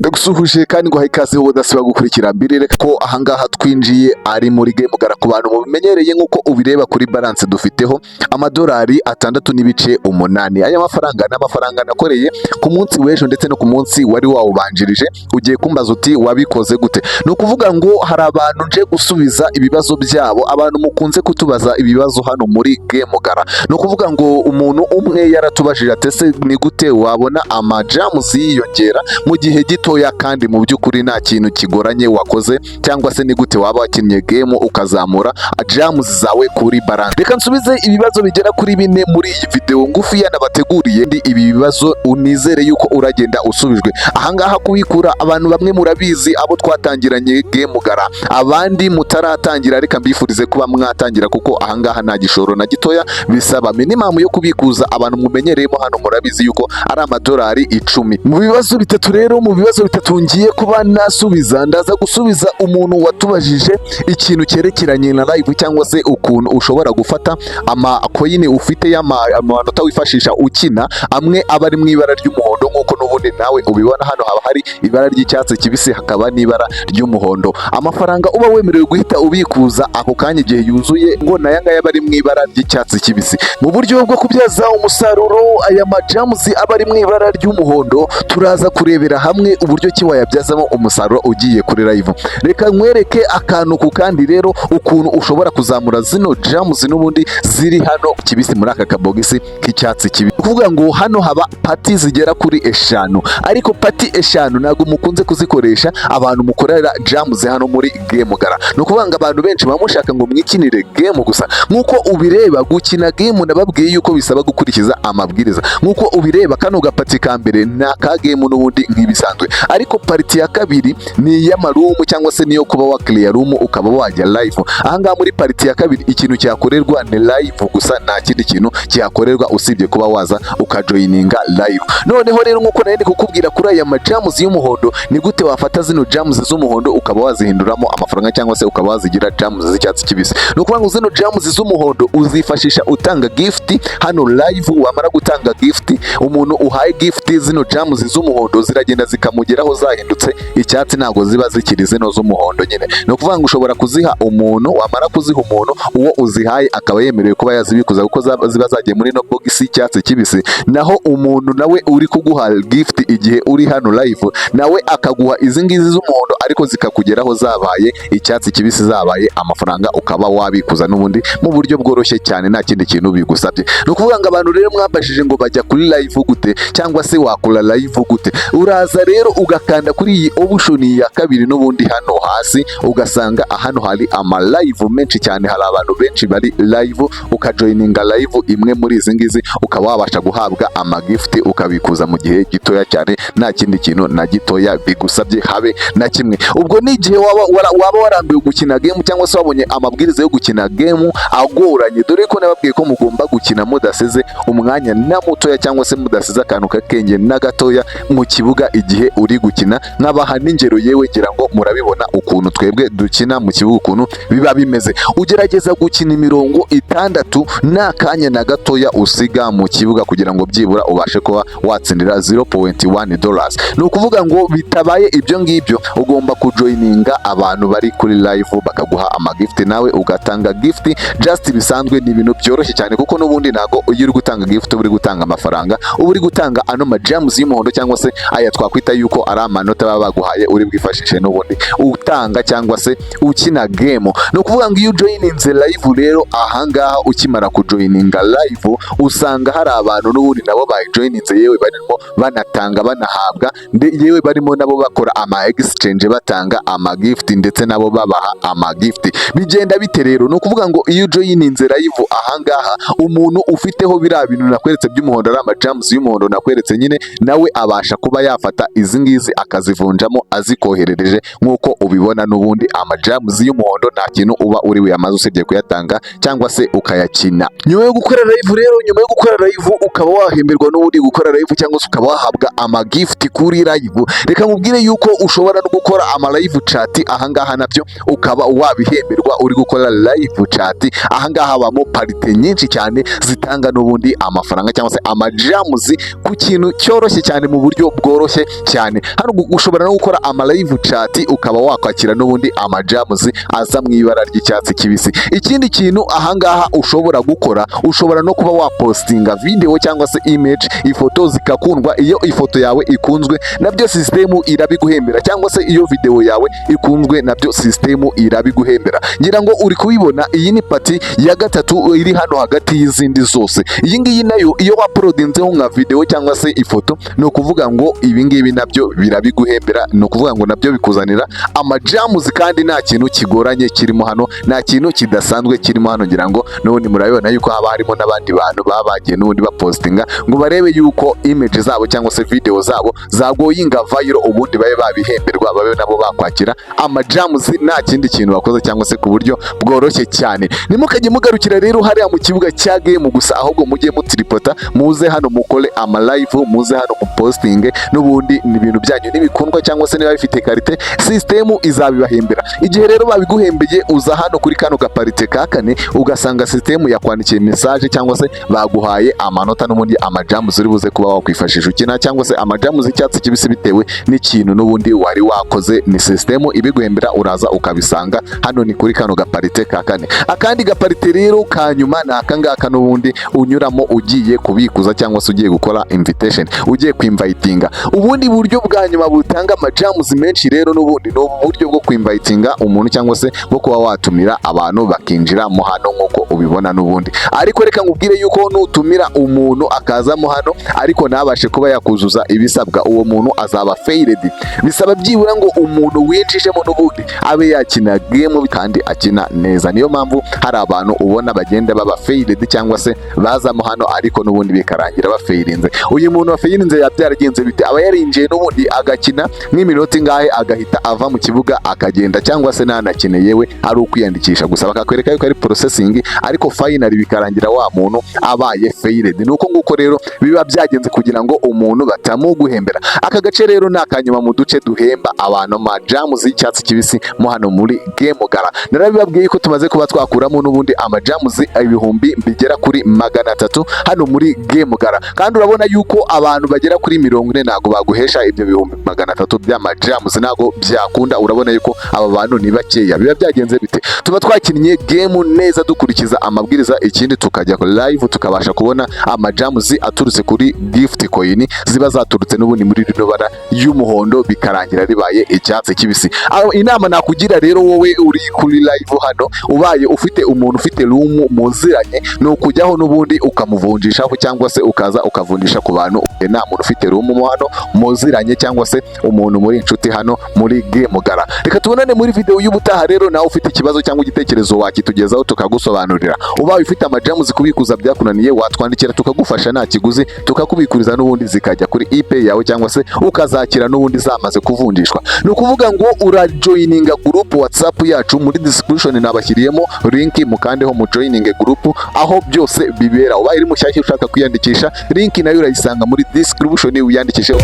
ndagusuhuje kandi ngo ikaze wowe udasiba gukurikira mbirere ko ahangaha twinjiye ari muri game gara ku bantu mubimenyereye nk'uko ubireba kuri balance dufiteho amadolari 6.8. Aya mafaranga n'amafaranga nakoreye ku munsi w'ejo ndetse no ku munsi wari wawubanjirije. Ugiye kumbaza uti wabikoze gute? No kuvuga ngo hari abantu nje gusubiza ibibazo byabo, abantu mukunze kutubaza ibibazo hano muri game gara. No kuvuga ngo umuntu umwe yaratubajije atese ni gute wabona amajams yiyongera mu gihe gitoya kandi mu by'ukuri nta kintu kigoranye wakoze, cyangwa se ni gute waba wakinnye game ukazamura jams zawe kuri balance. Reka nsubize ibibazo bigera kuri 4 muri iyi video ngufi yanabateguriye. Ndi ibi bibazo unizere yuko uragenda usubijwe. Ahangaha kubikura abantu bamwe murabizi, abo twatangiranye game gara, abandi mutaratangira reka mbifurize kuba mwatangira, kuko ahangaha nta gishoro na gitoya bisaba. Minimum yo kubikuza abantu mumenyereyemo hano murabizi yuko ari amadolari 10. Mu bibazo bitatu rero, mu bibazo bitatu ngiye kuba nasubiza, ndaza gusubiza umuntu watubajije ikintu cyerekeranye na live, cyangwa se ukuntu ushobora gufata amacoin ufite y'amanota wifashisha ukina, amwe aba ari mu ibara ry'umuhondo nk'uko n'ubundi nawe ubibona hano haba hari ibara ry'icyatsi kibisi hakaba n'ibara ry'umuhondo. Amafaranga uba wemerewe guhita ubikuza ako kanya igihe yuzuye ngo naya ngaya bari mu ibara ry'icyatsi kibisi. Mu buryo bwo kubyaza umusaruro aya majams aba ari mu ibara ry'umuhondo, turaza kurebera hamwe uburyo ki wayabyazamo umusaruro ugiye kuri live. Reka nkwereke akantu ku kandi rero ukuntu ushobora kuzamura zino jams n'ubundi ziri hano kibisi muri aka kabogisi k'icyatsi kibisi. Kuvuga ngo hano haba pati zigera kuri 5, ariko pati 5 ntago mukunze kuzikoresha abantu mukorera jams hano muri game gara. No kuvuga ngo abantu benshi bamushaka ngo mwikinire game gusa. Nkuko ubireba gukina game nababwiye yuko bisaba gukurikiza amabwiriza. Nkuko ubireba kano gapati ka mbere na ka game n'ubundi nk'ibisanzwe, ariko pariti ya kabiri ni iy'amarumu cyangwa se niyo kuba wa clear room ukaba wajya live. Ahangaha muri pariti ya kabiri ikintu cyakorerwa ni live gusa, nta kindi kintu cyakorerwa usibye kuba waza ukajoininga live. Noneho rero nkuko nari kukubwira kuri aya majams y'umuhondo, ni gute wafata zino jams z'umuhondo ukaba wazihinduramo amafaranga, cyangwa se ukaba wazigira jams z'icyatsi kibisi. No kuvuga ngo zino jams z'umuhondo uzifashisha utanga gift hano live. Wamara gutanga gift, umuntu uhaye gift zino jams z'umuhondo ziragenda zikamugeraho zahindutse icyatsi, ntago ziba zikiri zino z'umuhondo nyine. No kuvuga ngo ushobora kuziha umuntu, wamara kuziha umuntu uwo uzihaye akaba yemerewe kuba yazibikuza kuko ziba zagiye muri no box y'icyatsi kibisi. Naho umuntu nawe uri kuguha gift igihe uri hano live, nawe akaguha izi ngizi z'umuhondo ariko zikakugeraho zabaye icyatsi kibisi, zabaye amafaranga, ukaba wabikuza n'ubundi mu buryo bworoshye cyane, nta kindi kintu bigusabye. No kuvuga ngo abantu rero mwabashije ngo bajya kuri live gute, cyangwa se wakora live gute? Uraza rero ugakanda kuri iyi option ya kabiri n'ubundi hano hasi, ugasanga hano hari ama live menshi cyane, hari abantu benshi bari live, ukajoininga live imwe muri izi ngizi, ukaba wabasha guhabwa ama gift ukabikuza mu gihe gitoya cyane, nta kindi kintu na gitoya bigusabye habe na kimwe. Ubwo ni igihe waba warambiwe gukina game, cyangwa se wabonye amabwiriza yo gukina game agoranye, dore ko nababwiye ko mugomba gukina mudasize umwanya na mutoya, cyangwa se mudasize akantu kakenge na gatoya mu kibuga igihe uri gukina. Nkabaha n'ingero, yewe ngira ngo murabibona ukuntu twebwe dukina mu kibuga ukuntu biba bimeze. Ugerageza gukina imirongo 6 nta kanya na gatoya usiga mu kibuga, kugira ngo byibura ubashe kuba watsindira $0.1. Ni ukuvuga ngo bitabaye ibyo ngibyo, ugomba kujoininga abantu bari kuri live bakaguha amagift, nawe ugatanga gift just bisanzwe. Ni ibintu byoroshye cyane, kuko n'ubundi ntago iyo uri gutanga gift uri gutanga amafaranga, uba uri gutanga ano majams y'umuhondo, cyangwa se aya twakwita yuko ari amanota baba baguhaye uri bwifashishe n'ubundi utanga cyangwa se ukina game. No kuvuga ngo iyo joininze live rero, ahangaha ukimara kujoininga live usanga hari abantu n'ubundi nabo bajoininze, yewe barimo banatanga banahabwa, yewe barimo nabo bakora ama exchange batanga ama gift, ndetse nabo babaha ama gift. Bigenda bite rero? No kuvuga ngo iyo joininze live, ahangaha umuntu ufiteho biriya bintu nakweretse by'umuhondo, ari amajams y'umuhondo nakweretse nyine, nawe abasha kuba yafata izi ngizi akazivunjamo azikoherereje nk'uko ubibona. N'ubundi amajams y'umuhondo nta kintu uba uri wiyamaze usibye kuyatanga cyangwa se ukayakina. Nyuma yo gukora live rero, nyuma yo gukora live ukaba wahemberwa n'ubundi gukora live, cyangwa se ukaba wahabwa ama gift kuri live. Reka nkubwire yuko ushobora no gukora ama live chat, ahangaha nabyo ukaba wabihemberwa uri gukora live chat. Ahangaha habamo parite nyinshi cyane zitanga n'ubundi amafaranga, cyangwa se amajams ku kintu cyoroshye cyane, mu buryo bworoshye cyane. cyane. Hano ushobora no gukora ama live chat ukaba wakwakira n'ubundi amajamuzi aza mu ibara ry'icyatsi kibisi. Ikindi kintu ahangaha ushobora gukora, ushobora no kuba wapostinga video cyangwa se image, ifoto zikakundwa. Iyo ifoto yawe ikunzwe nabyo system irabiguhembera, cyangwa se iyo video yawe ikunzwe nabyo system irabiguhembera. Ngira ngo uri kubibona, iyi ni pati ya gatatu iri hano hagati y'izindi zose. Iyi ngiyi nayo iyo waprodinzeho nka video cyangwa se ifoto, ni ukuvuga ngo ibi ngibi nabyo birabiguhembera, ni ukuvuga ngo nabyo bikuzanira amajamuzi kandi nta kintu kigoranye kirimo hano, nta kintu kidasanzwe kirimo hano. Ngira ngo n'ubundi murabibona yuko haba harimo n'abandi bantu baba bagiye n'ubundi bapostinga ngo barebe yuko image zabo cyangwa se video zabo zagoyinga viral, ubundi babe babihemberwa, babe nabo bakwakira amajamuzi nta kindi kintu bakoze cyangwa se ku buryo bworoshye cyane. Nimukajye mugarukira rero hariya mu kibuga cya game gusa, ahubwo mujye mutiripota, muze hano mukole ama live, muze hano mupostinge, n'ubundi ni ibintu byanyu nibikundwa cyangwa se niba bifite karite, system izabibahembera. Igihe rero babiguhembeye, uza hano kuri kano gaparite ka kane ugasanga system yakwandikiye message cyangwa se baguhaye amanota n'ubundi amajamuzi uri buze kuba wakwifashisha ukina, cyangwa se amajamuzi y'icyatsi kibisi bitewe n'ikintu n'ubundi wari wakoze. Ni system ibiguhembera, uraza ukabisanga hano ni kuri kano gaparite ka kane. Akandi gaparite rero ka nyuma ni akangaka n'ubundi unyuramo ugiye kubikuza cyangwa se ugiye gukora invitation, ugiye kwinvitinga. Ubundi buryo bwa nyuma butanga amajamuzi menshi rero n'ubundi ni uburyo bwo kwinvitinga umuntu cyangwa se bwo kuba watumira abantu bakinjira mo hano nk'uko ubibona n'ubundi. Ariko reka nkubwire yuko nutumira umuntu akazamo hano ariko ntabashe kuba yakuzuza ibisabwa, uwo muntu azaba failed. Bisaba byibura ngo umuntu winjijemo n'ubundi abe yakina game kandi akina neza. Niyo mpamvu hari abantu ubona bagenda baba failed cyangwa se bazamo hano ariko n'ubundi bikarangira bafailinze. Uyu muntu wafailinze yabyaragenze bite? Aba yarinjiye n'ubundi agakina nk'iminota ingahe agahita ava mu kibuga akagenda, cyangwa se nanakine yewe ari ukwiyandikisha gusa bakakwereka yuko ari processing, ariko finally bikarangira wa muntu abaye failed. Nuko nguko rero biba byagenze kugira ngo umuntu batamuguhembera. Aka gace rero ni akanyuma mu duce duhemba abantu majamuzi y'icyatsi kibisi mo hano muri Game Gara. Narabibabwiye ko tumaze kuba twakuramo n'ubundi amajamuzi ibihumbi bigera kuri 300 hano muri Game Gara, kandi urabona yuko abantu bagera kuri 40 ntago baguhesha ibyo bihumbi 300 by'amajamuzi, ntago byakunda. Urabona yuko aba bantu ni bakeya. Biba byagenze bite? Tuba twakinnye game neza dukurikiza amabwiriza, ikindi tukajya live tukabasha kubona amajamuzi aturutse kuri gift coin ziba zaturutse n'ubundi muri rino bara y'umuhondo, bikarangira ribaye icyatsi kibisi. Inama nakugira rero wowe uri kuri live hano, ubaye ufite umuntu ufite room muziranye, no kujyaho n'ubundi ukamuvunjishaho cyangwa se ukaza ukavunjisha ku bantu. Nta muntu ufite room mo hano muziranye cyangwa se umuntu muri inshuti hano muri Game Gara. Reka tubonane muri video y'ubutaha rero. Nawe ufite ikibazo cyangwa igitekerezo wakitugezaho tukagusobanurira. Ubaye ufite amajamuzi kubikuza byakunaniye, watwandikira tukagufasha nta kiguzi, tukakubikuriza n'ubundi zikajya kuri ePay yawe cyangwa se ukazakira n'ubundi zamaze kuvunjishwa. Ni ukuvuga ngo urajoininga group WhatsApp yacu, muri description nabashyiriyemo link, mukandeho mu joining group aho byose bibera. Ubaye uri mushyashya ushaka kwiyandikisha, link nayo urayisanga muri description, wiyandikishe.